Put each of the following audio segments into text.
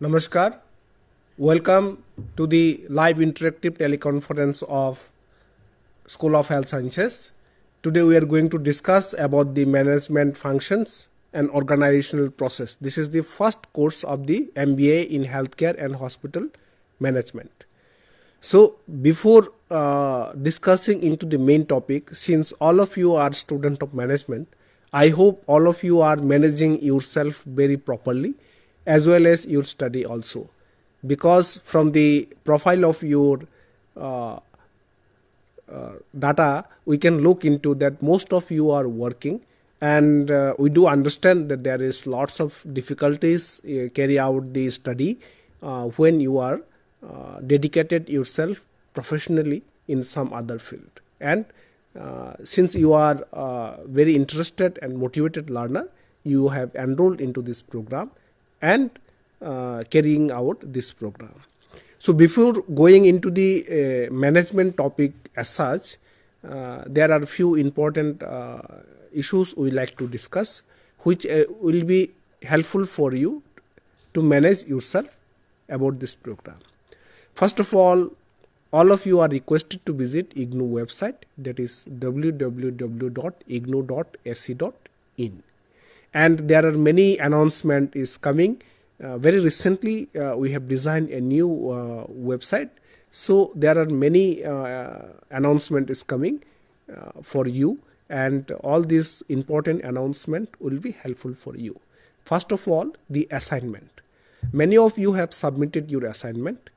Namaskar. Welcome to the live interactive teleconference of School of Health Sciences. Today we are going to discuss about the management functions and organizational process. This is the first course of the MBA in Healthcare and Hospital Management. So before discussing into the main topic, since all of you are student of management, I hope all of you are managing yourself very properly as well as your study also, because from the profile of your data we can look into that most of you are working, and we do understand that there is lots of difficulties carry out the study when you are dedicated yourself professionally in some other field. And since you are very interested and motivated learner, you have enrolled into this program and carrying out this program. So before going into the management topic as such, there are a few important issues we like to discuss, which will be helpful for you to manage yourself about this program. First of all of you are requested to visit Ignou website, that is www.ignou.ac.in. And there are many announcements is coming. Very recently we have designed a new website, so there are many announcement is coming for you, and all these important announcement will be helpful for you. First of all, the assignment. Many of you have submitted your assignment,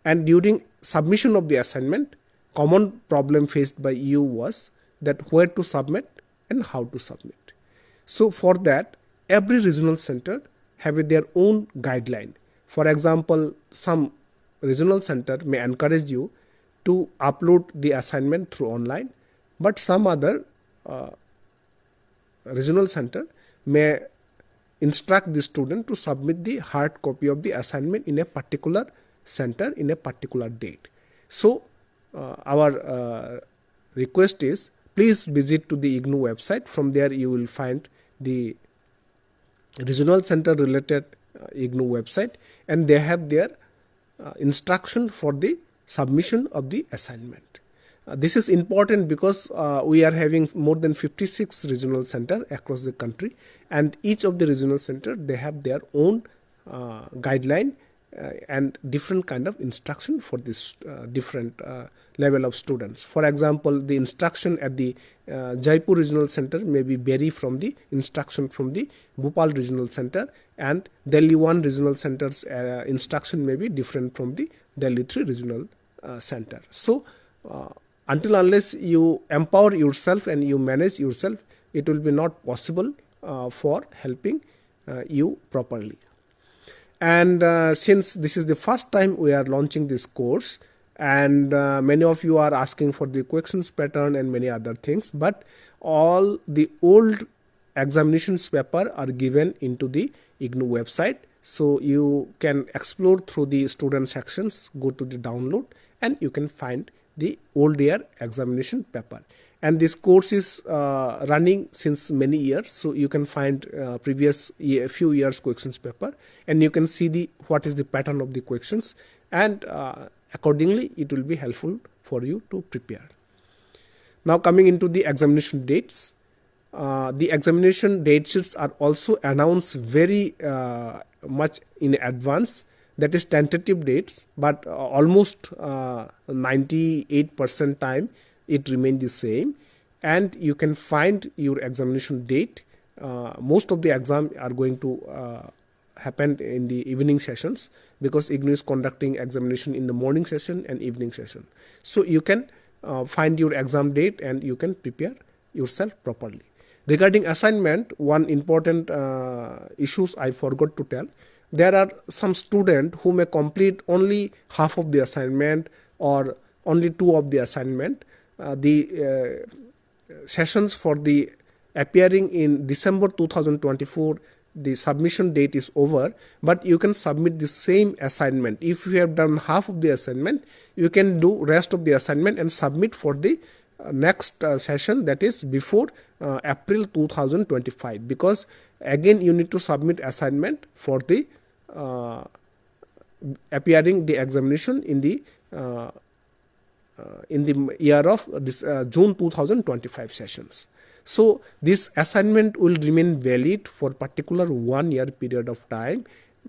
and during submission of the assignment, common problem faced by you was that where to submit and how to submit. So for that, every regional center have their own guideline. For example, some regional center may encourage you to upload the assignment through online, but some other regional center may instruct the student to submit the hard copy of the assignment in a particular center in a particular date. So our request is, please visit to the Ignou website. From there you will find the regional center related Ignou website, and they have their instruction for the submission of the assignment. This is important because we are having more than 56 regional center across the country, and each of the regional center they have their own guideline and different kind of instruction for this different level of students. For example, the instruction at the Jaipur regional center may be vary from the instruction from the Bhopal regional center, and Delhi 1 regional center's instruction may be different from the Delhi 3 regional center. So until unless you empower yourself and you manage yourself, it will be not possible for helping you properly. And since this is the first time we are launching this course, and many of you are asking for the questions pattern and many other things, but all the old examinations paper are given into the Ignou website, so you can explore through the student sections, go to the download, and you can find the old year examination paper. And this course is running since many years, so you can find previous few years questions paper, and you can see what is the pattern of the questions, and accordingly it will be helpful for you to prepare. Now coming into the examination dates, the examination date sheets are also announced very much in advance. That is tentative dates, but almost 98% time it remains the same, and you can find your examination date. Most of the exam are going to happen in the evening sessions, because Ignou is conducting examination in the morning session and evening session. So you can find your exam date and you can prepare yourself properly. Regarding assignment, one important issues I forgot to tell. There are some students who may complete only half of the assignment or only 2 of the assignment. The sessions for the appearing in December 2024, the submission date is over, but you can submit the same assignment. If you have done half of the assignment, you can do rest of the assignment and submit for the next session, that is before April 2025, because again you need to submit assignment for the appearing the examination in the year of this June 2025 sessions. So this assignment will remain valid for particular 1 year period of time,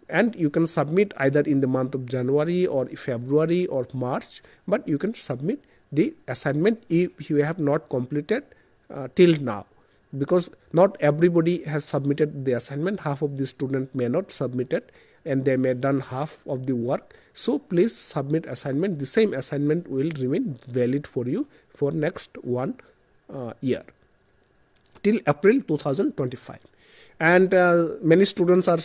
and you can submit either in the month of January or February or March, but you can submit the assignment if you have not completed till now, because not everybody has submitted the assignment. Half of the student may not submit it, and they may done half of the work. So please submit assignment. The same assignment will remain valid for you for next 1 year till April 2025. And many students are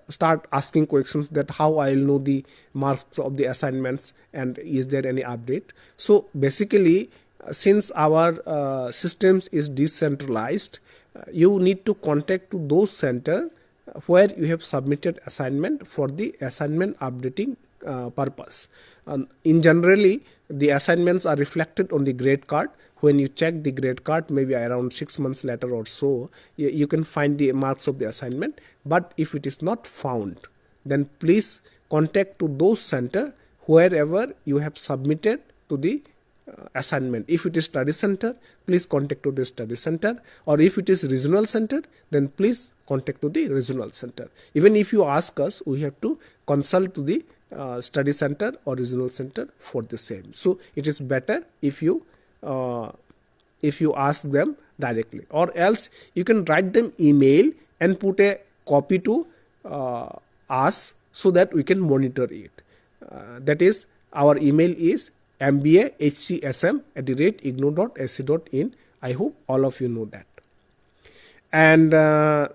start asking questions that how I will know the marks of the assignments and is there any update. So basically, since our systems is decentralized, you need to contact to those center where you have submitted assignment for the assignment updating purpose. In generally, the assignments are reflected on the grade card. When you check the grade card, maybe around 6 months later or so, you can find the marks of the assignment. But if it is not found, then please contact to those center wherever you have submitted to the assignment. If it is study center, please contact to the study center, or if it is regional center, then please contact to the regional center. Even if you ask us, we have to consult to the study center or regional center for the same. So it is better if you ask them directly, or else you can write them email and put a copy to us so that we can monitor it. That is, our email is mbahcsm@ignou.ac.in. I hope all of you know that. And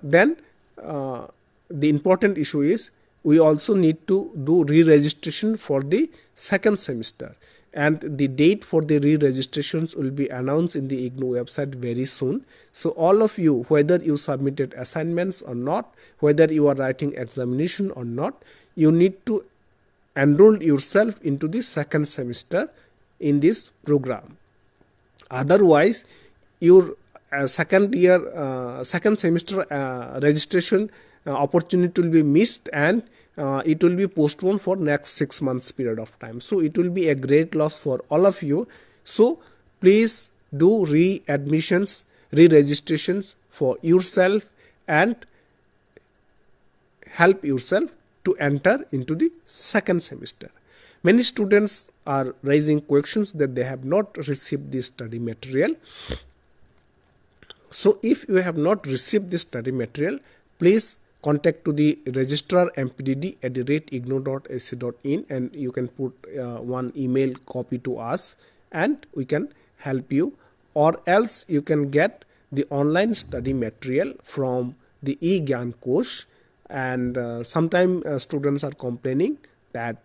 then the important issue is we also need to do re-registration for the second semester, and the date for the re-registrations will be announced in the Ignou website very soon. So all of you, whether you submitted assignments or not, whether you are writing examination or not, you need to enroll yourself into the second semester in this program. Otherwise, your second semester registration opportunity will be missed, and it will be postponed for next 6 months period of time. So it will be a great loss for all of you. So please do re-admissions, re-registrations for yourself and help yourself to enter into the second semester. Many students are raising questions that they have not received this study material. So if you have not received this study material, please contact to the registrar mpdd@ignou.ac.in, and you can put one email copy to us and we can help you, or else you can get the online study material from the e-Gyan Kosh. And sometimes students are complaining that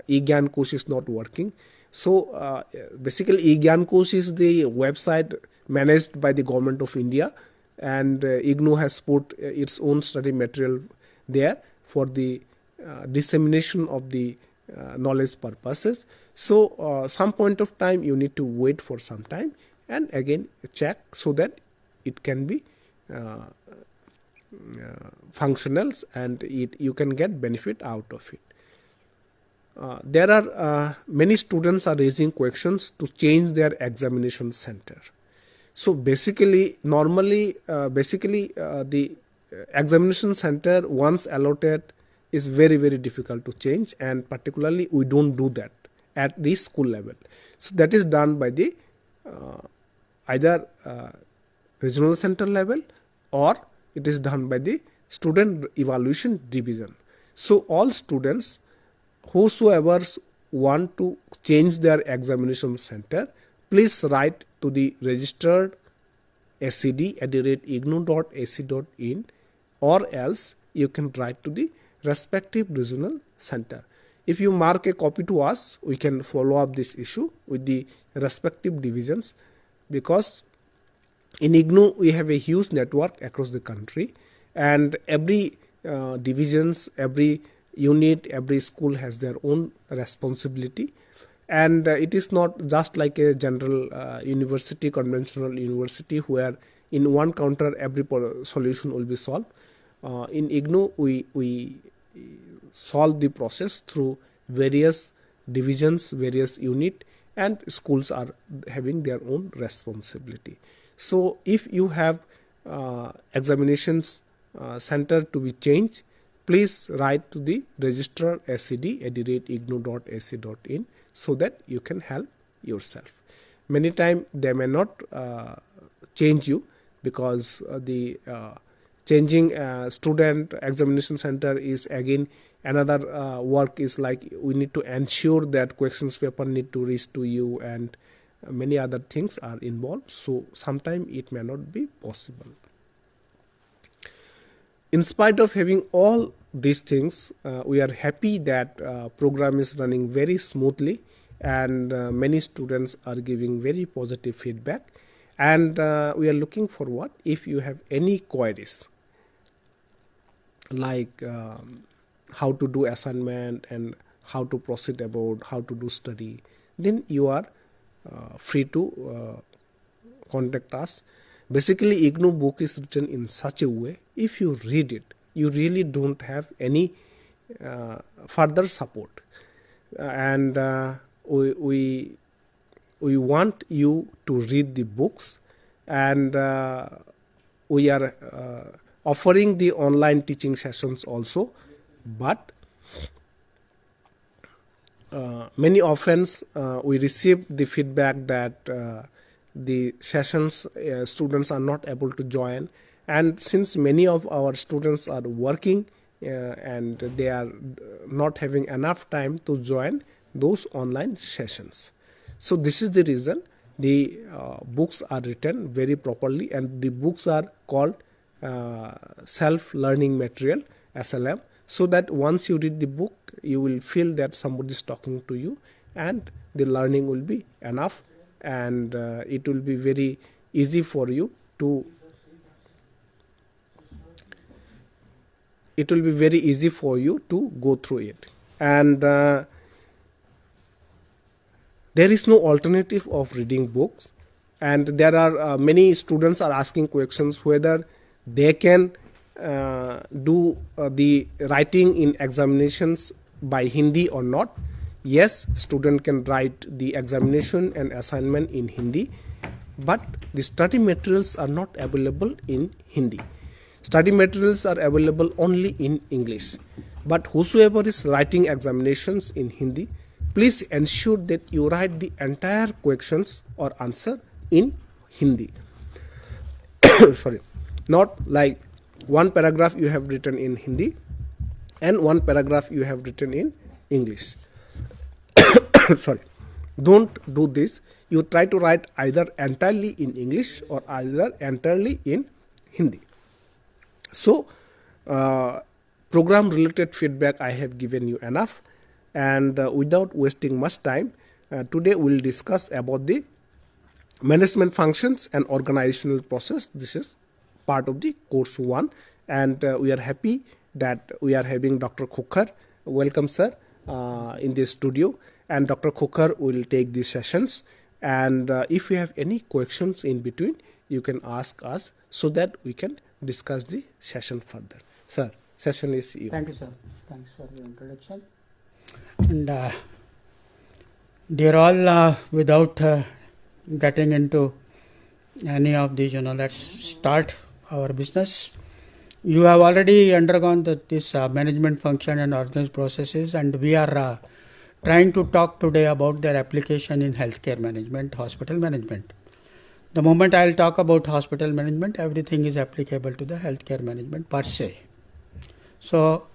e-Gyan Kosh is not working. So basically e-Gyan Kosh is the website managed by the government of India, and Ignou has put its own study material there for the dissemination of the knowledge purposes. So some point of time you need to wait for some time and again check so that it can be functionals and you can get benefit out of it. There are many students are raising questions to change their examination center. So basically, normally, the examination center once allotted is very, very difficult to change, and particularly we don't do that at the school level. So that is done by the either regional center level, or it is done by the student evaluation division. So all students whosoever want to change their examination center, please write to the registered scd@ignou.ac.in, or else you can write to the respective regional center. If you mark a copy to us, we can follow up this issue with the respective divisions, because in Ignou we have a huge network across the country, and every divisions, every unit, every school has their own responsibility, and it is not just like a general university, conventional university, where in one counter every solution will be solved. In Ignou we solve the process through various divisions, various unit, and schools are having their own responsibility. So if you have examinations center to be changed, please write to the registrar scd@ignou.ac.in so that you can help yourself. Many times they may not change you, because the changing student examination center is again another work. Is like we need to ensure that questions paper need to reach to you, and many other things are involved, so sometimes it may not be possible. In spite of having all these things, we are happy that program is running very smoothly, and many students are giving very positive feedback, and we are looking forward. If you have any queries like how to do assignment and how to proceed about how to do study, then you are free to contact us. Basically, Ignou book is written in such a way, if you read it, you really don't have any further support, and we want you to read the books, and we are offering the online teaching sessions also, but many often we receive the feedback that the sessions students are not able to join, and since many of our students are working and they are not having enough time to join those online sessions. So this is the reason the books are written very properly, and the books are called self-learning material, SLM, so that once you read the book, you will feel that somebody is talking to you, and the learning will be enough, and it will be very easy for you to go through it. And there is no alternative of reading books, and there are many students are asking questions whether they can do the writing in examinations by Hindi or not. Yes, student can write the examination and assignment in Hindi, but the study materials are not available in Hindi. Study materials are available only in English. But whosoever is writing examinations in Hindi, please ensure that you write the entire questions or answer in Hindi. Sorry, not like one paragraph you have written in Hindi and one paragraph you have written in English. Sorry, don't do this. You try to write either entirely in English or either entirely in Hindi. So program related feedback I have given you enough, and without wasting much time, today we will discuss about the management functions and organizational process. This is part of the course 1, and we are happy that we are having Dr. Khokhar. Welcome, sir, in this studio, and Dr. Khokhar will take these sessions, and if you have any questions in between, you can ask us so that we can discuss the session further. Sir, session is you. Thank you, sir. Thanks for the introduction. And dear all, without getting into any of these, let's start our business. You have already undergone this management function and organized processes, and we are trying to talk today about their application in healthcare management, hospital management. The moment I will talk about hospital management, everything is applicable to the healthcare management per se. So,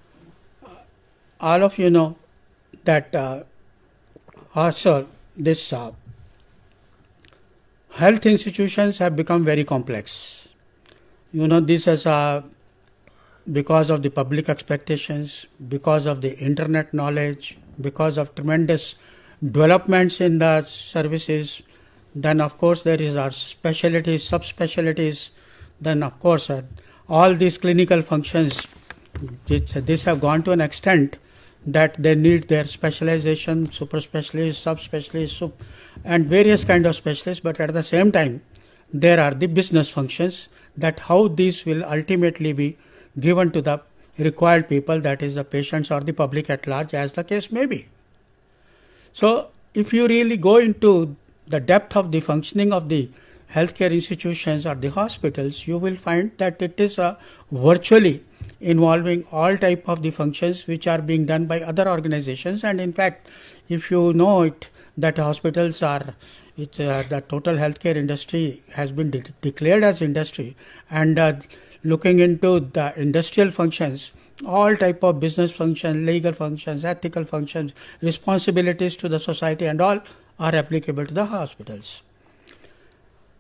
all of you know that also this health institutions have become very complex. This is because of the public expectations, because of the internet knowledge, because of tremendous developments in the services. Then of course there is our specialties, subspecialties. Then of course all these clinical functions, this have gone to an extent that they need their specialization, super specialists, subspecialists, and various kind of specialists. But at the same time, there are the business functions, that how these will ultimately be given to the required people, that is the patients or the public at large, as the case may be. So if you really go into the depth of the functioning of the healthcare institutions or the hospitals, you will find that it is virtually involving all type of the functions which are being done by other organizations. And in fact, if you know it, that hospitals are, the total healthcare industry has been declared as industry, and looking into the industrial functions, all type of business functions, legal functions, ethical functions, responsibilities to the society, and all are applicable to the hospitals.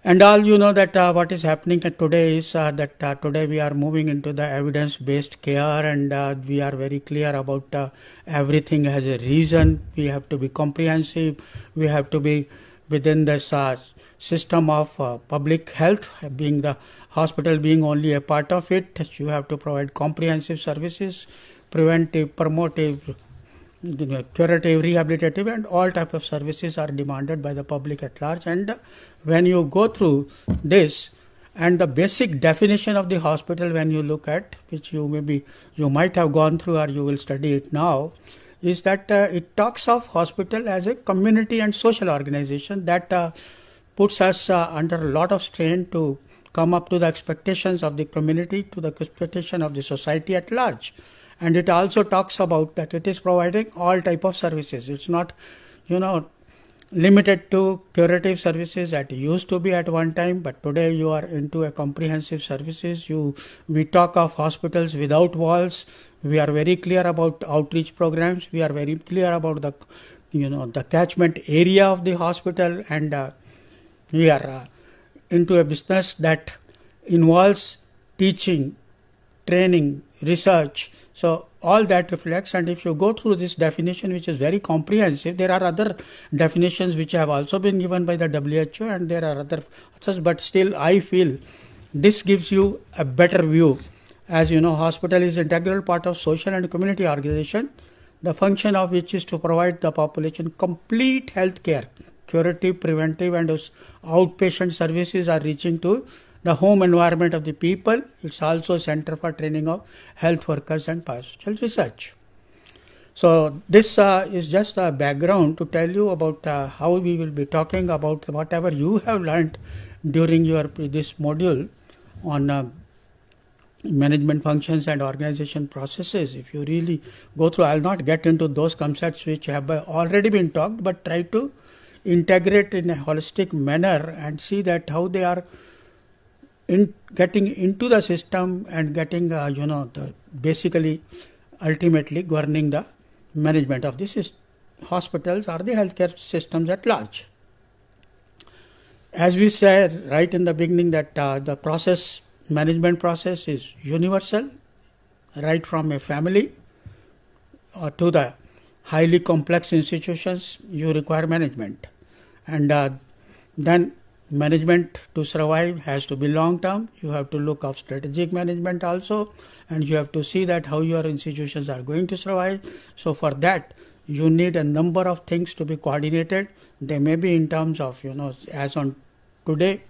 And all you know that what is happening today is that today we are moving into the evidence-based care, and we are very clear about everything has a reason. We have to be comprehensive. We have to be within this system of public health, being the hospital being only a part of it. You have to provide comprehensive services, preventive, promotive, curative, rehabilitative, and all type of services are demanded by the public at large. And when you go through this, and the basic definition of the hospital, when you look at, which you might have gone through or you will study it now, is that it talks of hospital as a community and social organization that puts us under a lot of strain to come up to the expectations of the community, to the expectation of the society at large. And it also talks about that it is providing all type of services. It's not, limited to curative services that used to be at one time, but today you are into a comprehensive services. We talk of hospitals without walls. We are very clear about outreach programs. We are very clear about the catchment area of the hospital, and we are into a business that involves teaching, training, research. So all that reflects, and if you go through this definition, which is very comprehensive, there are other definitions which have also been given by the WHO, and there are others, but still I feel this gives you a better view. As you know, hospital is an integral part of social and community organization, the function of which is to provide the population complete health care. Curative, preventive, and outpatient services are reaching to the home environment of the people. It's also a center for training of health workers and pastoral research. So this is just a background to tell you about how we will be talking about whatever you have learned during this module on management functions and organization processes. If you really go through, I'll not get into those concepts which have already been talked, but try to integrate in a holistic manner and see that how they are getting into the system and getting, basically, ultimately governing the management of the hospitals or the healthcare systems at large. As we said right in the beginning that the management process is universal, right from a family to the highly complex institutions, you require management. And then management to survive has to be long term. You have to look at strategic management also, and you have to see that how your institutions are going to survive. So for that, you need a number of things to be coordinated. They may be in terms of, as on today,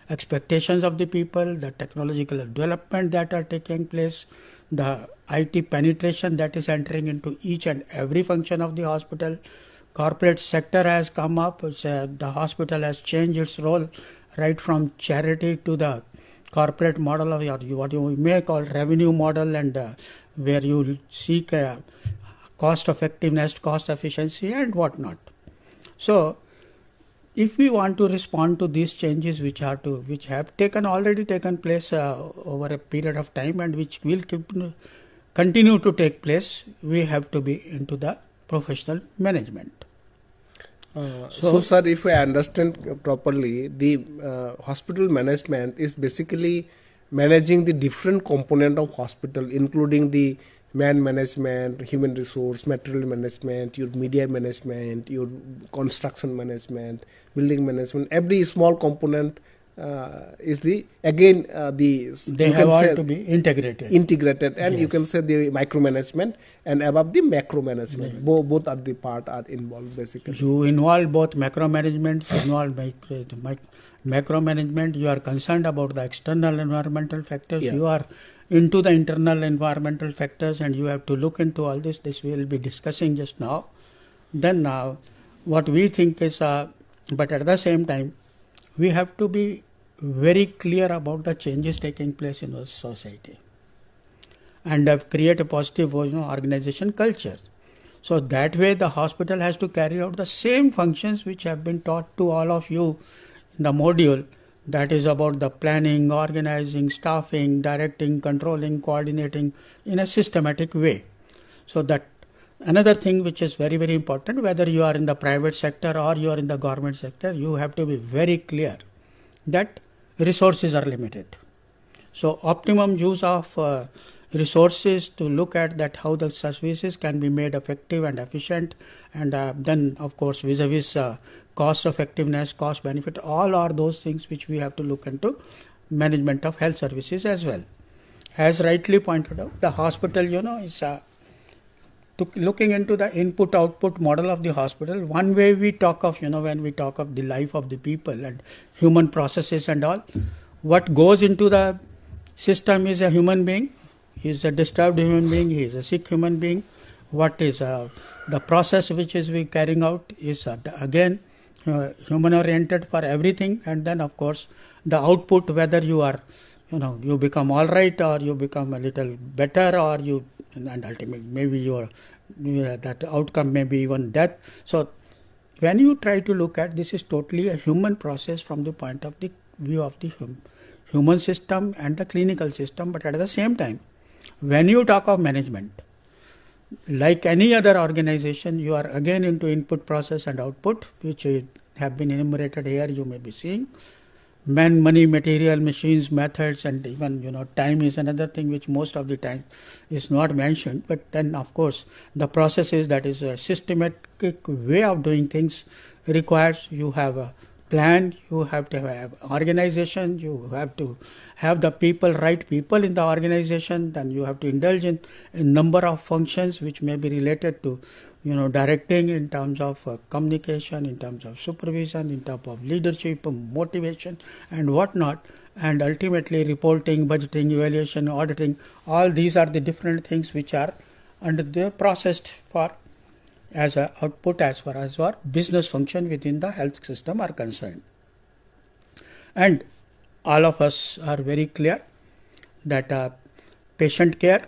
expectations of the people, the technological development that are taking place, the IT penetration that is entering into each and every function of the hospital. Corporate sector has come up. The hospital has changed its role right from charity to the corporate model of what you may call revenue model, and where you seek cost effectiveness, cost efficiency, and whatnot. So if we want to respond to these changes which have already taken place over a period of time and which will continue to take place, we have to be into the professional management. So sir, if I understand properly, the hospital management is basically managing the different component of hospital, including the man management, human resource, material management, your media management, your construction management, building management. Every small component is they have all to be integrated, and yes, you can say the micromanagement and above the macro management. Yes. Both are the part are involved basically. You involve both macro management, macro management. You are concerned about the external environmental factors. Yeah. You are into the internal environmental factors, and you have to look into all this. This we will be discussing just now. Then now, what we think is, but at the same time, we have to be very clear about the changes taking place in our society, and create a positive organization culture. So that way the hospital has to carry out the same functions which have been taught to all of you in the module, that is about the planning, organizing, staffing, directing, controlling, coordinating in a systematic way. So that another thing which is very, very important, whether you are in the private sector or you are in the government sector, you have to be very clear that resources are limited. So optimum use of resources to look at that how the services can be made effective and efficient, and then of course vis-a-vis cost effectiveness, cost benefit, all are those things which we have to look into management of health services as well. As rightly pointed out, the hospital is looking into the input-output model of the hospital. One way we talk of, when we talk of the life of the people and human processes and all, what goes into the system is a human being. He is a disturbed human being, he is a sick human being. What is the process which is we carrying out is again human oriented for everything, and then of course the output, whether you are you become all right or you become a little better, or and ultimately maybe that outcome may be even death. So when you try to look at this, is totally a human process from the point of the view of the human system and the clinical system. But at the same time, when you talk of management, like any other organization, you are again into input, process and output, which have been enumerated here. You may be seeing man, money, material, machines, methods, and even time is another thing which most of the time is not mentioned. But then of course the process is, that is a systematic way of doing things requires you have a plan, you have to have organization, you have to have the right people in the organization, then you have to indulge in a number of functions which may be related to directing in terms of communication, in terms of supervision, in terms of leadership, motivation and whatnot, and ultimately reporting, budgeting, evaluation, auditing. All these are the different things which are under the processed for as a output as far as our business function within the health system are concerned. And all of us are very clear that patient care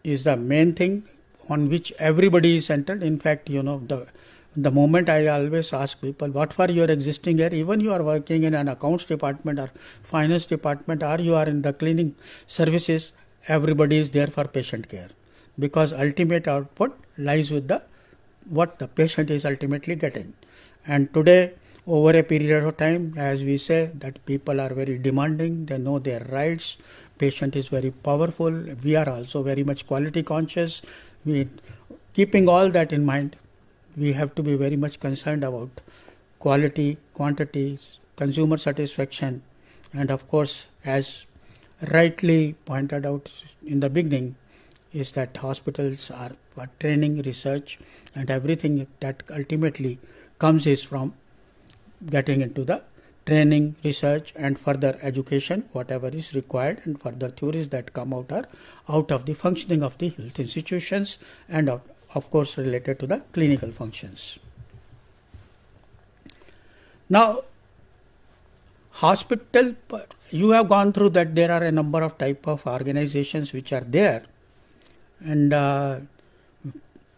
is the main thing on which everybody is centered. In fact, the moment I always ask people, what for you are existing here, even you are working in an accounts department or finance department, or you are in the cleaning services, everybody is there for patient care, because ultimate output lies with what the patient is ultimately getting. And today, over a period of time, as we say, that people are very demanding, they know their rights, patient is very powerful, we are also very much quality conscious. Keeping all that in mind, we have to be very much concerned about quality, quantity, consumer satisfaction, and of course, as rightly pointed out in the beginning, is that hospitals are for training, research, and everything that ultimately comes is from getting into the training, research and further education, whatever is required, and further theories that come out are out of the functioning of the health institutions and of course related to the clinical functions. Now, hospital, you have gone through that there are a number of type of organizations which are there, and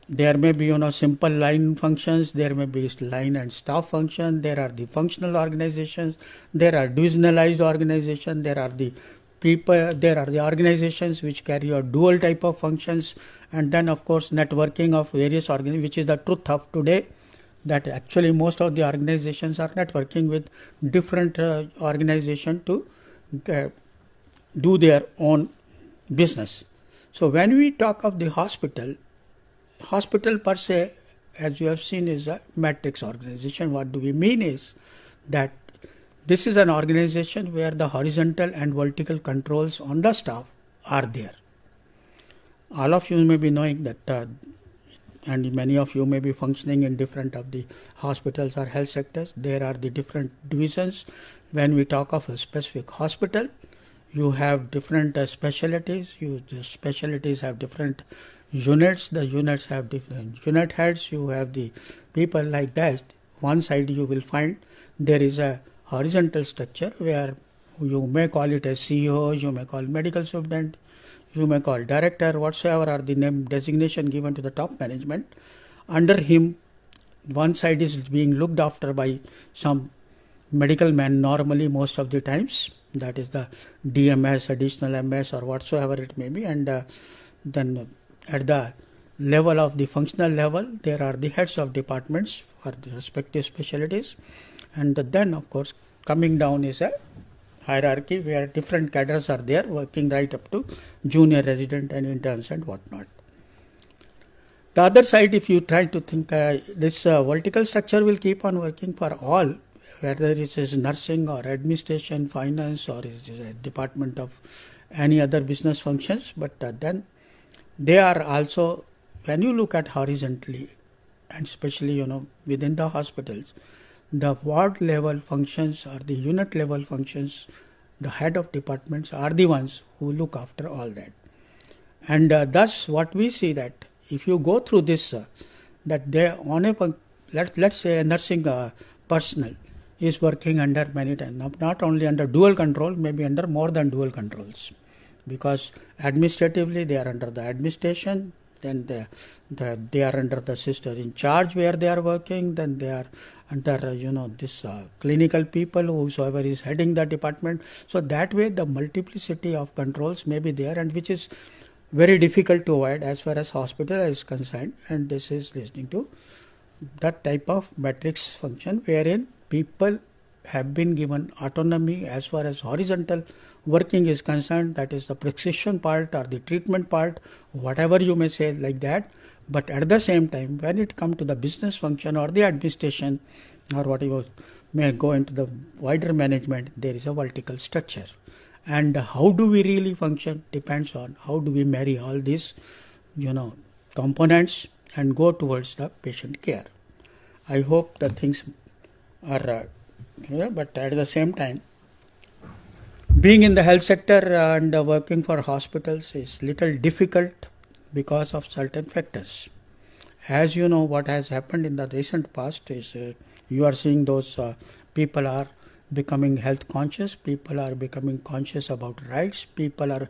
there may be simple line functions, there may be line and staff function, there are the functional organizations, there are divisionalized organizations, there are the organizations which carry out dual type of functions, and then of course networking of various organizations, which is the truth of today, that actually most of the organizations are networking with different organizations to do their own business. So when we talk of the hospital per se, as you have seen, is a matrix organization. What do we mean is that this is an organization where the horizontal and vertical controls on the staff are there. All of you may be knowing that and many of you may be functioning in different of the hospitals or health sectors. There are the different divisions. When we talk of a specific hospital, you have different specialties. The specialties have different units. The units have different unit heads. You have the people like that. One side you will find there is a horizontal structure where you may call it as CEO, you may call medical superintendent, you may call director, whatsoever are the name designation given to the top management. Under him, one side is being looked after by some medical man normally most of the times, that is the DMS, additional MS or whatsoever it may be, and then at the level of the functional level there are the heads of departments for the respective specialties, and then of course coming down is a hierarchy where different cadres are there working right up to junior resident and interns and whatnot. The other side, if you try to think, this vertical structure will keep on working for all, whether it is nursing or administration, finance, or it is a department of any other business functions. But then they are also, when you look at horizontally, and especially within the hospitals, the ward level functions or the unit level functions, the head of departments are the ones who look after all that. And thus what we see that if you go through this, that they on a, let's say a nursing personnel is working under many times, not only under dual control, maybe under more than dual controls, because administratively they are under the administration, then they are under the sister in charge where they are working, then they are under this clinical people whosoever is heading the department. So that way the multiplicity of controls may be there, and which is very difficult to avoid as far as hospital is concerned. And this is listening to that type of matrix function wherein people have been given autonomy as far as horizontal working is concerned, that is the prescription part or the treatment part, whatever you may say like that. But at the same time, when it comes to the business function or the administration or whatever may go into the wider management, there is a vertical structure. And how do we really function depends on how do we marry all these components and go towards the patient care. I hope the things are clear, but at the same time, being in the health sector and working for hospitals is little difficult because of certain factors. As you know, what has happened in the recent past is you are seeing those people are becoming health conscious, people are becoming conscious about rights, people are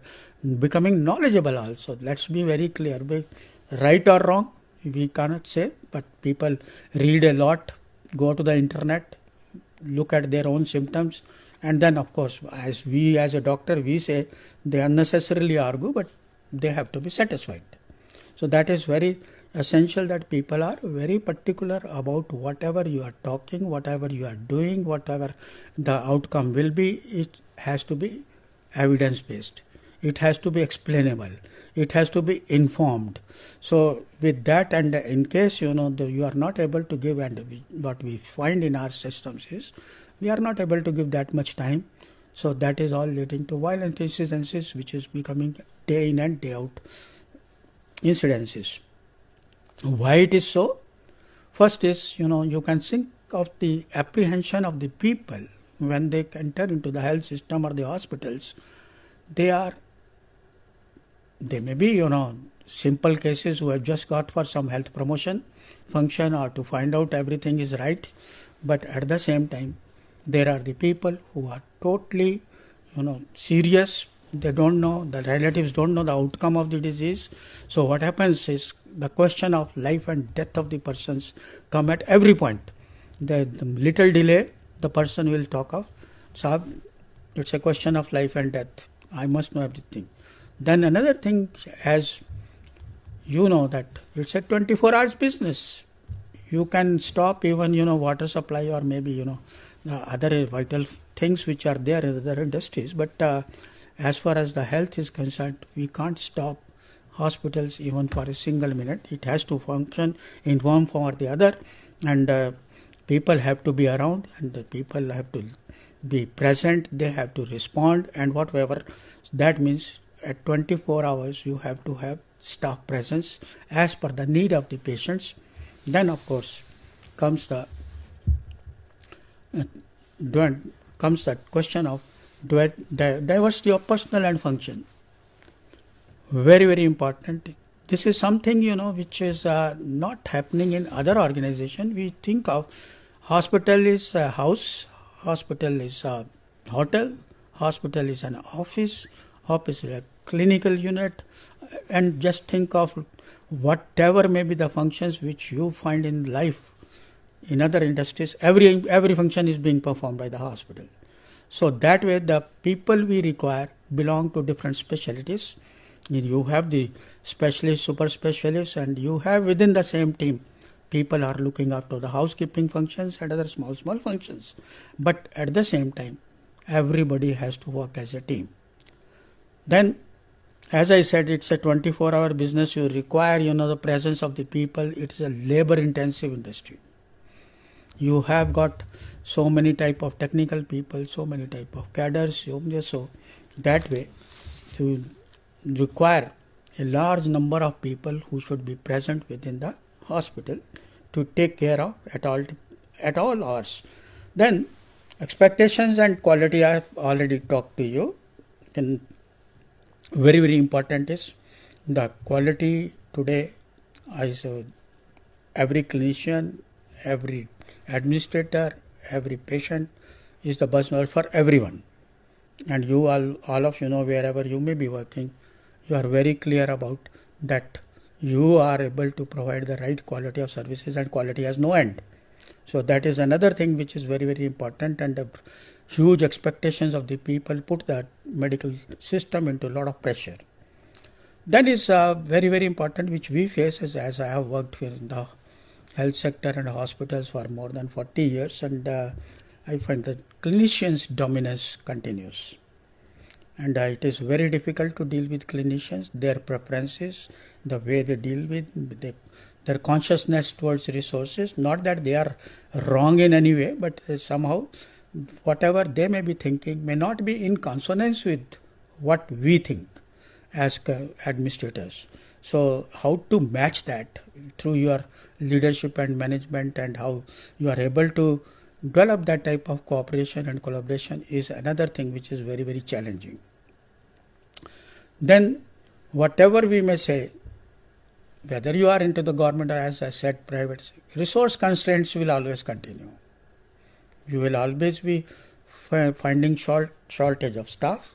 becoming knowledgeable also. Let's be very clear, right or wrong, we cannot say, but people read a lot, go to the internet, look at their own symptoms, and then of course as a doctor we say they unnecessarily argue, but they have to be satisfied. So that is very essential, that people are very particular about whatever you are talking, whatever you are doing, whatever the outcome will be, it has to be evidence based, it has to be explainable, it has to be informed. So with that, and in case you are not able to give, and what we find in our systems is we are not able to give that much time. So that is all leading to violent incidences, which is becoming day in and day out incidences. Why it is so? First is, you can think of the apprehension of the people when they enter into the health system or the hospitals. They may be, simple cases who have just got for some health promotion function or to find out everything is right. But at the same time, there are the people who are totally, serious. They don't know, the relatives don't know the outcome of the disease. So what happens is the question of life and death of the persons come at every point. The little delay, the person will talk of, so it's a question of life and death, I must know everything. Then another thing, as you know, that it's a 24 hours business. You can stop even, water supply or maybe, the other vital things which are there in other industries. But as far as the health is concerned, we can't stop hospitals even for a single minute. It has to function in one form or the other, and people have to be around, and the people have to be present, they have to respond, and whatever. That means at 24 hours you have to have staff presence as per the need of the patients. Then of course comes the question of diversity of personnel and function. Very, very important. This is something, which is not happening in other organizations. We think of hospital is a house, hospital is a hotel, hospital is an office is a clinical unit, and just think of whatever may be the functions which you find in life in other industries. Every function is being performed by the hospital. So that way the people we require belong to different specialties. You have the specialists, super specialists, and you have within the same team people are looking after the housekeeping functions and other small functions. But at the same time, everybody has to work as a team. Then, as I said, it's a 24-hour business. You require, the presence of the people. It is a labor-intensive industry. You have got so many type of technical people, so many type of cadres. So that way, you require a large number of people who should be present within the hospital to take care of at all hours. Then, expectations and quality I have already talked to you. Then, very, very important is the quality today. Is every clinician, every administrator, every patient is the buzzword for everyone. And you all of wherever you may be working, you are very clear about that you are able to provide the right quality of services, and quality has no end. So that is another thing which is very, very important, and the huge expectations of the people put the medical system into a lot of pressure. Then is very, very important, which we face as I have worked in the health sector and hospitals for more than 40 years, and I find that clinicians' dominance continues. And it is very difficult to deal with clinicians, their preferences, the way they deal with their consciousness towards resources. Not that they are wrong in any way, but somehow whatever they may be thinking may not be in consonance with what we think as administrators. So how to match that through your leadership and management, and how you are able to develop that type of cooperation and collaboration is another thing which is very, very challenging. Then whatever we may say, whether you are into the government or, as I said, private, resource constraints will always continue. You will always be finding shortage of staff.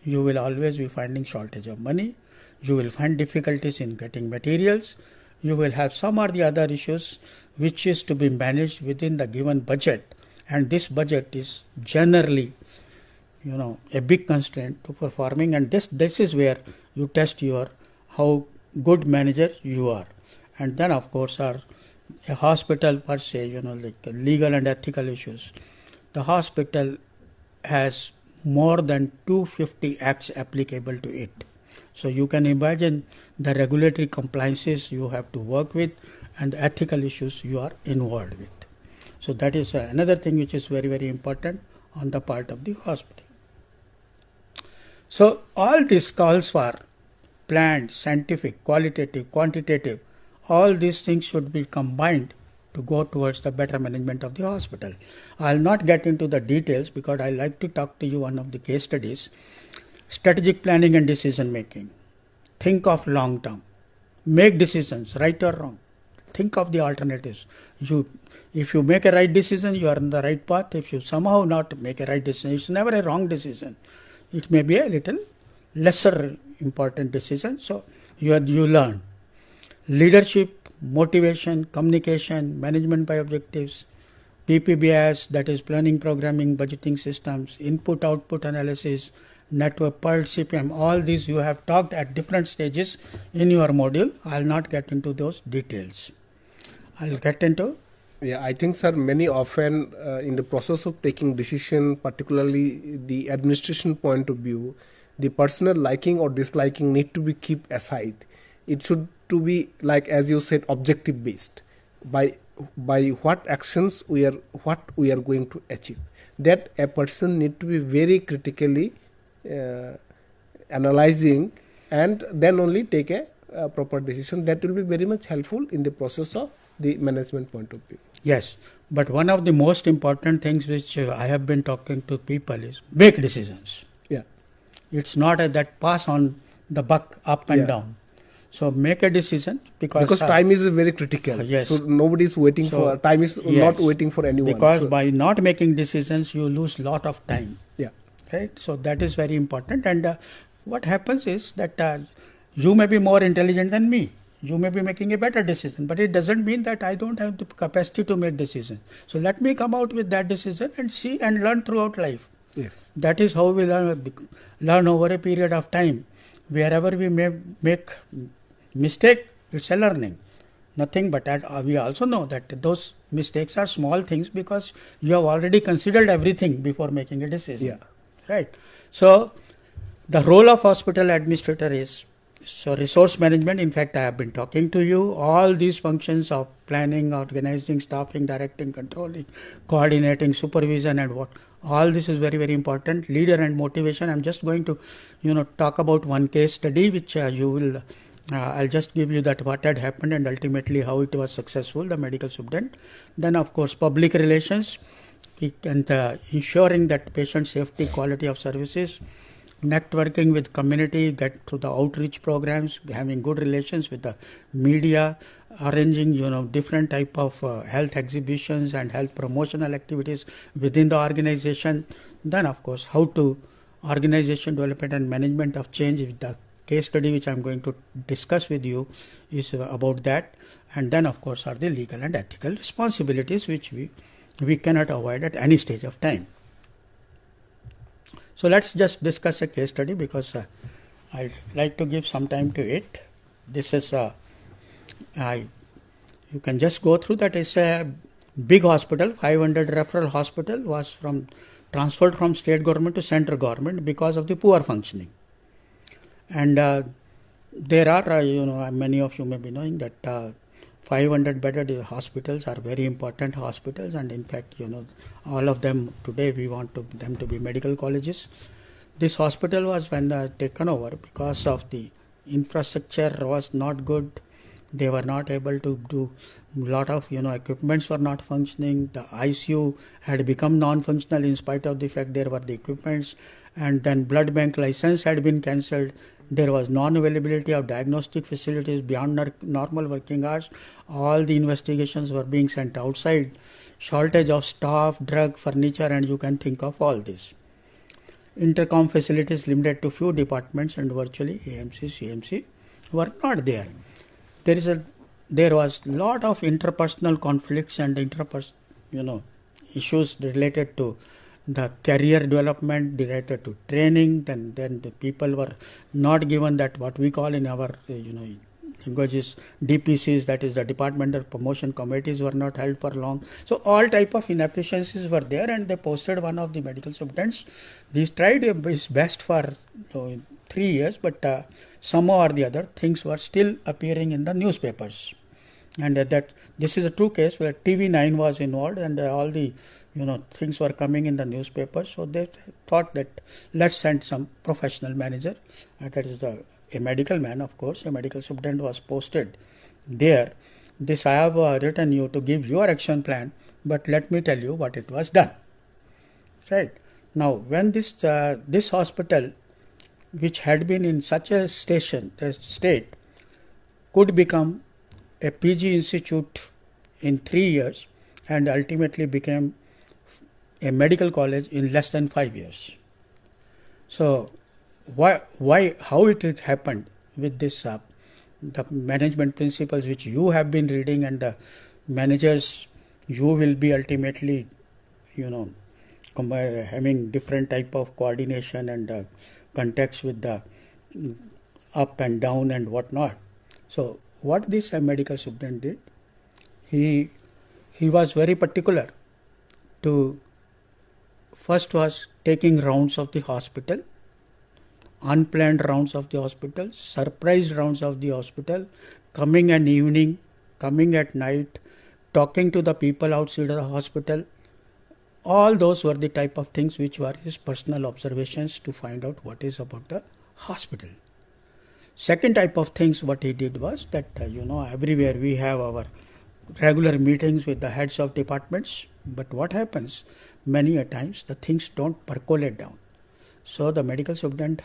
You will always be finding shortage of money. You will find difficulties in getting materials. You will have some or the other issues which is to be managed within the given budget, and this budget is generally a big constraint to performing, and this is where you test how good manager you are. And then of course are a hospital per se, like legal and ethical issues. The hospital has more than 250 acts applicable to it. So you can imagine the regulatory compliances you have to work with and the ethical issues you are involved with. So that is another thing which is very, very important on the part of the hospital. So all this calls for planned, scientific, qualitative, quantitative, all these things should be combined to go towards the better management of the hospital. I will not get into the details because I like to talk to you one of the case studies. Strategic planning and decision making. Think of long term. Make decisions, right or wrong. Think of the alternatives. If you make a right decision, you are on the right path. If you somehow not make a right decision, it's never a wrong decision. It may be a little lesser important decision. So you learn. Leadership, motivation, communication, management by objectives, PPBS, that is planning, programming, budgeting systems, input, output analysis, network, PERT, CPM, all these you have talked at different stages in your module. I will not get into those details. I will get into. Yeah, I think, sir, many often in the process of taking decision, particularly the administration point of view, the personal liking or disliking need to be kept aside. It should to be, like as you said, objective based. By what actions what we are going to achieve. That a person need to be very critically analyzing, and then only take a proper decision. That will be very much helpful in the process of the management point of view. Yes, but one of the most important things which I have been talking to people is make decisions. Yeah. It's not that pass on the buck up and down. So make a decision because time is very critical. Yes. So nobody is waiting for time is not waiting for anyone. Because by not making decisions, you lose lot of time. Yeah. Right. So that is very important. And what happens is that you may be more intelligent than me. You may be making a better decision, but it doesn't mean that I don't have the capacity to make decisions. So let me come out with that decision and see and learn throughout life. Yes. That is how we learn over a period of time. Wherever we may make mistake, it's a learning. Nothing but we also know that those mistakes are small things because you have already considered everything before making a decision. Yeah. Right. So the role of hospital administrator is resource management. In fact, I have been talking to you. All these functions of planning, organizing, staffing, directing, controlling, coordinating, supervision, and what all this is very, very important. Leader and motivation. I'm just going to, talk about one case study which you will. I'll just give you that what had happened and ultimately how it was successful. The medical superintendent. Then, of course, public relations and ensuring that patient safety, quality of services. Networking with community, get through the outreach programs, having good relations with the media, arranging different type of health exhibitions and health promotional activities within the organization. Then of course how to organization development and management of change. With the case study which I am going to discuss with you is about that. And then of course are the legal and ethical responsibilities which we cannot avoid at any stage of time. So let's just discuss a case study because I'd like to give some time to it. This is you can just go through that. It's a big hospital, 500 referral hospital, was transferred from state government to central government because of the poor functioning. And there are many of you may be knowing that 500 bedded hospitals are very important hospitals, and in fact all of them today we want them to be medical colleges. This hospital was when taken over because of the infrastructure was not good. They were not able to do lot of equipments were not functioning. The ICU had become non-functional in spite of the fact there were the equipments, and then blood bank license had been cancelled. There was non-availability of diagnostic facilities beyond normal working hours. All the investigations were being sent outside. Shortage of staff, drug, furniture, and you can think of all this. Intercom facilities limited to few departments, and virtually AMC, CMC were not there. There was lot of interpersonal conflicts and issues related to the career development, related to training. Then the people were not given that what we call in our languages DPCs, that is the departmental promotion committees, were not held for long. So all type of inefficiencies were there, and they posted one of the medical superintendents. He tried his best for 3 years, but somehow or the other things were still appearing in the newspapers. And that this is a true case where TV9 was involved, and all the things were coming in the newspapers. So they thought that let's send some professional manager, that is a medical man, of course. A medical superintendent was posted there. This I have written you to give your action plan, but let me tell you what it was done. Right now, when this hospital, which had been in such a state, could become a PG institute in 3 years and ultimately became a medical college in less than 5 years. So how it happened with this, the management principles which you have been reading, and the managers, you will be ultimately, having different type of coordination and contacts with the up and down and whatnot. So what this medical superintendent did, he was very particular to first was taking rounds of the hospital, unplanned rounds of the hospital, surprise rounds of the hospital, coming at evening, coming at night, talking to the people outside of the hospital. All those were the type of things which were his personal observations to find out what is about the hospital. Second type of things what he did was that everywhere we have our regular meetings with the heads of departments. But what happens, many a times the things don't percolate down. So the medical superintendent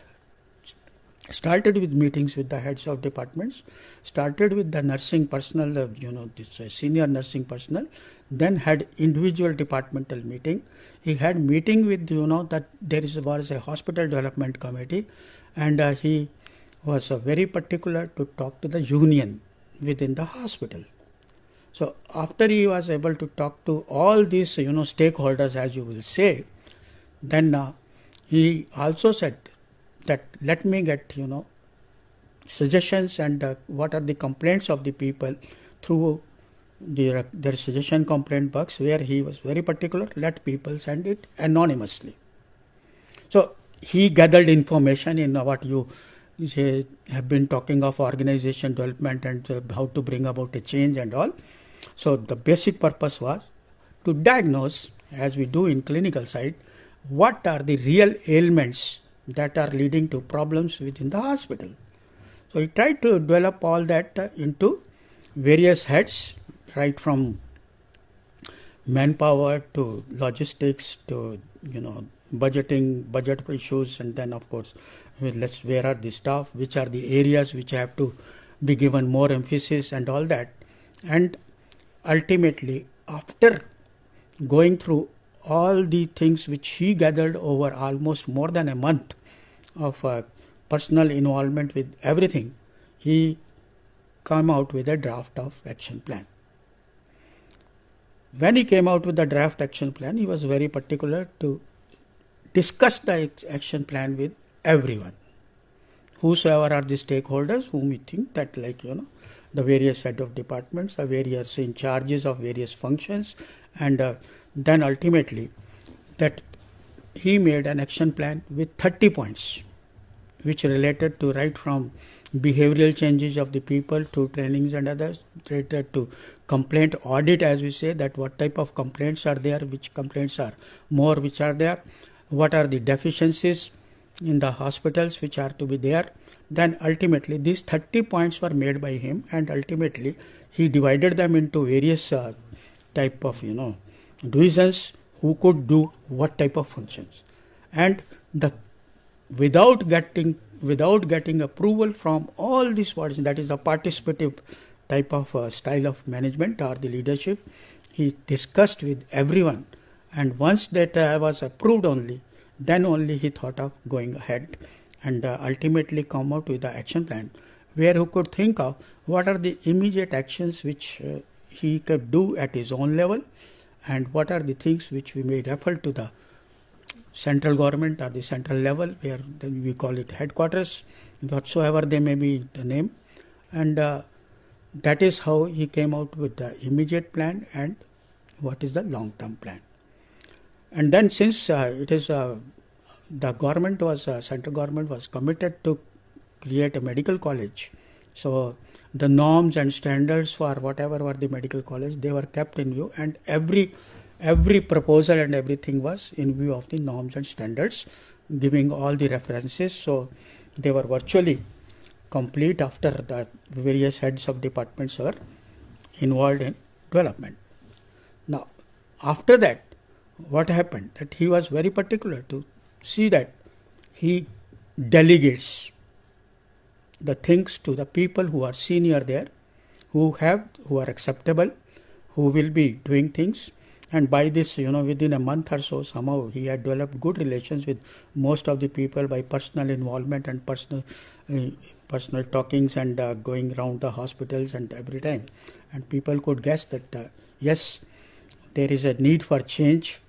started with meetings with the heads of departments, started with the nursing personnel, this senior nursing personnel, then had individual departmental meeting. He had meeting with, that was a hospital development committee, and he was very particular to talk to the union within the hospital. So after he was able to talk to all these, stakeholders, as you will say, then he also said that let me get, suggestions and what are the complaints of the people through their suggestion complaint box, where he was very particular, let people send it anonymously. So he gathered information in what you have been talking of organization development and how to bring about a change and all. So the basic purpose was to diagnose, as we do in clinical side, what are the real ailments that are leading to problems within the hospital. So he tried to develop all that into various heads, right from manpower to logistics to budgeting, budget issues, and then of course where are the staff, which are the areas which have to be given more emphasis and all that. And ultimately, after going through all the things which he gathered over almost more than a month of personal involvement with everything, he came out with a draft of action plan. When he came out with the draft action plan, he was very particular to discuss the action plan with everyone, whosoever are the stakeholders whom we think that the various head of departments, the various in charges of various functions, and then ultimately that he made an action plan with 30 points, which related to right from behavioral changes of the people to trainings and others, related to complaint audit, as we say, that what type of complaints are there, which complaints are more, which are there, what are the deficiencies in the hospitals which are to be there. Then ultimately these 30 points were made by him, and ultimately he divided them into various type of divisions who could do what type of functions, and without getting approval from all these bodies, that is a participative type of style of management or the leadership, he discussed with everyone, and once that was approved only, then only he thought of going ahead and ultimately come out with the action plan, where he could think of what are the immediate actions which he could do at his own level, and what are the things which we may refer to the central government or the central level, where we call it headquarters, whatsoever they may be the name. And that is how he came out with the immediate plan and what is the long-term plan. And then since it is the government was, central government was committed to create a medical college, so the norms and standards for whatever were the medical college, they were kept in view, and every proposal and everything was in view of the norms and standards, giving all the references. So they were virtually complete after the various heads of departments were involved in development. Now, after that, what happened? That he was very particular to see that he delegates the things to the people who are senior there, who are acceptable, who will be doing things. And by this, within a month or so, somehow he had developed good relations with most of the people by personal involvement and personal talkings and going around the hospitals and every time. And people could guess that, yes, there is a need for change.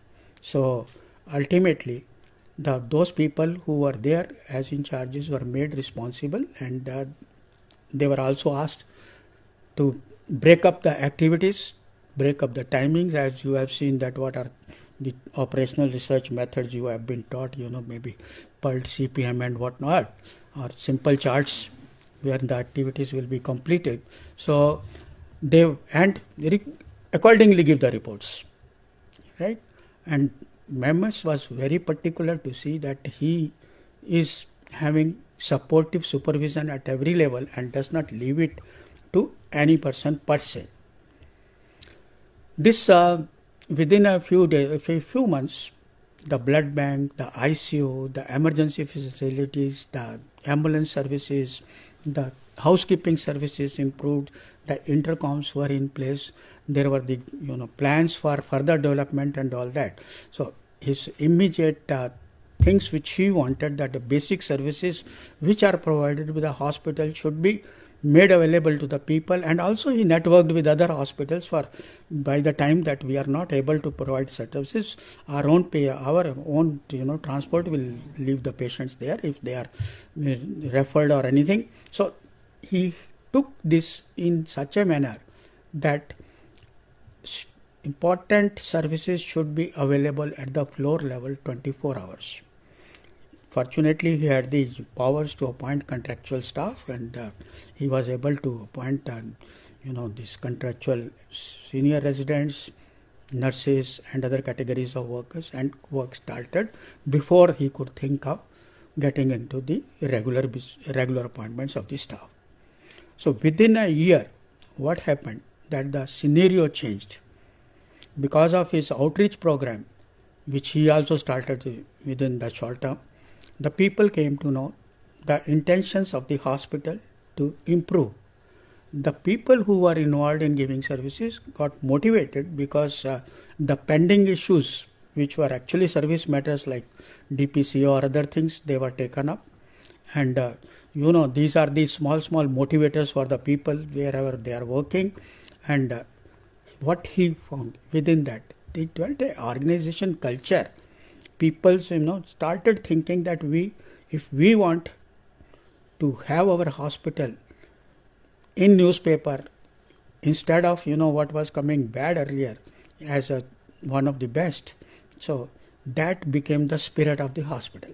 So ultimately, those people who were there as in charges were made responsible, and they were also asked to break up the activities, break up the timings, as you have seen that what are the operational research methods you have been taught, maybe PERT, CPM and whatnot, or simple charts where the activities will be completed. So they accordingly give the reports, right? And Mmpc was very particular to see that he is having supportive supervision at every level and does not leave it to any person per se. This within a few days, a few months, the blood bank, the ICU, the emergency facilities, the ambulance services, the housekeeping services improved. The intercoms were in place. There were the plans for further development and all that. So his immediate things which he wanted, that the basic services which are provided with the hospital should be made available to the people, and also he networked with other hospitals for by the time that we are not able to provide services, our own transport will leave the patients there if they are referred or anything. So he took this in such a manner that important services should be available at the floor level 24 hours. Fortunately, he had the powers to appoint contractual staff, and he was able to appoint, these contractual senior residents, nurses, and other categories of workers, and work started before he could think of getting into the regular appointments of the staff. So within a year, what happened? That the scenario changed because of his outreach program, which he also started within the short term. The people came to know the intentions of the hospital to improve. The people who were involved in giving services got motivated because the pending issues, which were actually service matters like DPC or other things, they were taken up. And these are the small motivators for the people wherever they are working. And what he found within that, it built an organization culture. People started thinking that if we want to have our hospital in newspaper instead of what was coming bad earlier as one of the best, so that became the spirit of the hospital,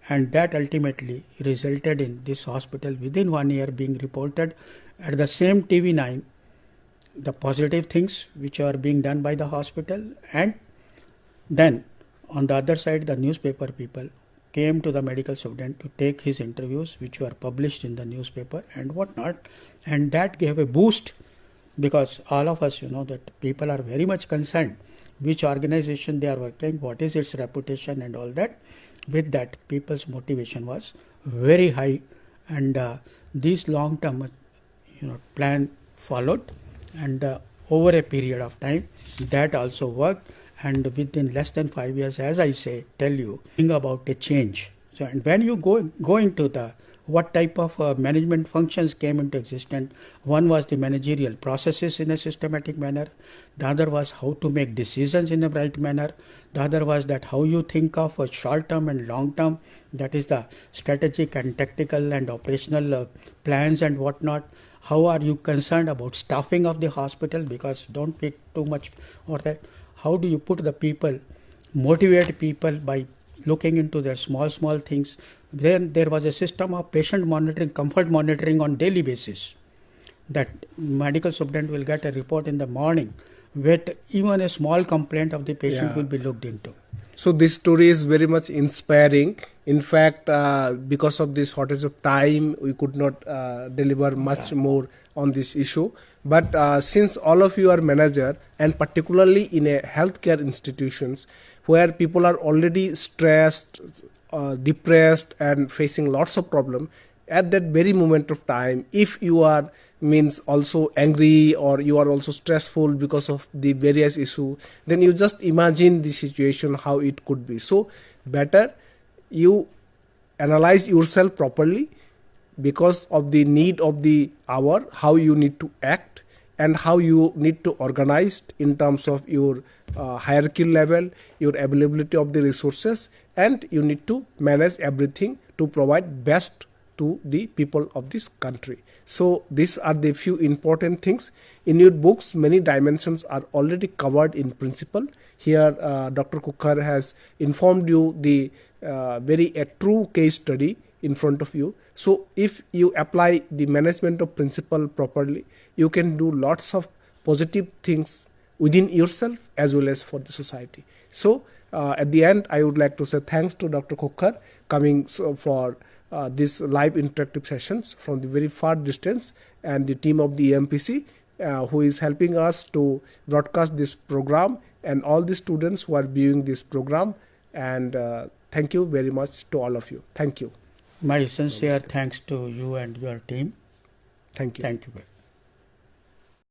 and that ultimately resulted in this hospital within 1 year being reported at the same TV9 the positive things which are being done by the hospital. And then on the other side, the newspaper people came to the medical student to take his interviews, which were published in the newspaper and whatnot. And that gave a boost, because all of us that people are very much concerned which organization they are working, what is its reputation and all that. With that, people's motivation was very high, and these long-term plan followed, and over a period of time that also worked. And within less than 5 years, as I tell you, think about a change. So, and when you go into the what type of management functions came into existence, one was the managerial processes in a systematic manner. The other was how to make decisions in a right manner. The other was that how you think of a short term and long term, that is the strategic and tactical and operational plans and whatnot. How are you concerned about staffing of the hospital, because don't be too much or that. How do you put the people, motivate people by looking into their small things. Then there was a system of patient monitoring, comfort monitoring on daily basis. That medical superintendent will get a report in the morning with even a small complaint of the patient will be looked into. So this story is very much inspiring. In fact, because of this shortage of time, we could not deliver much more on this issue. But since all of you are manager, and particularly in a healthcare institutions where people are already stressed, depressed and facing lots of problem, at that very moment of time, if you are also angry or you are also stressful because of the various issue, then you just imagine the situation how it could be. So better you analyze yourself properly because of the need of the hour, how you need to act and how you need to organize in terms of your hierarchy level, your availability of the resources, and you need to manage everything to provide best to the people of this country. So these are the few important things. In your books, many dimensions are already covered in principle. Here Dr. Kukhar has informed you the a true case study in front of you. So if you apply the management of principle properly, you can do lots of positive things within yourself as well as for the society. So at the end, I would like to say thanks to Dr. Kukhar coming for this live interactive sessions from the very far distance, and the team of the EMPC who is helping us to broadcast this program, and all the students who are viewing this program. And thank you very much to all of you. Thank you. My sincere thanks to you and your team. Thank you. Thank you.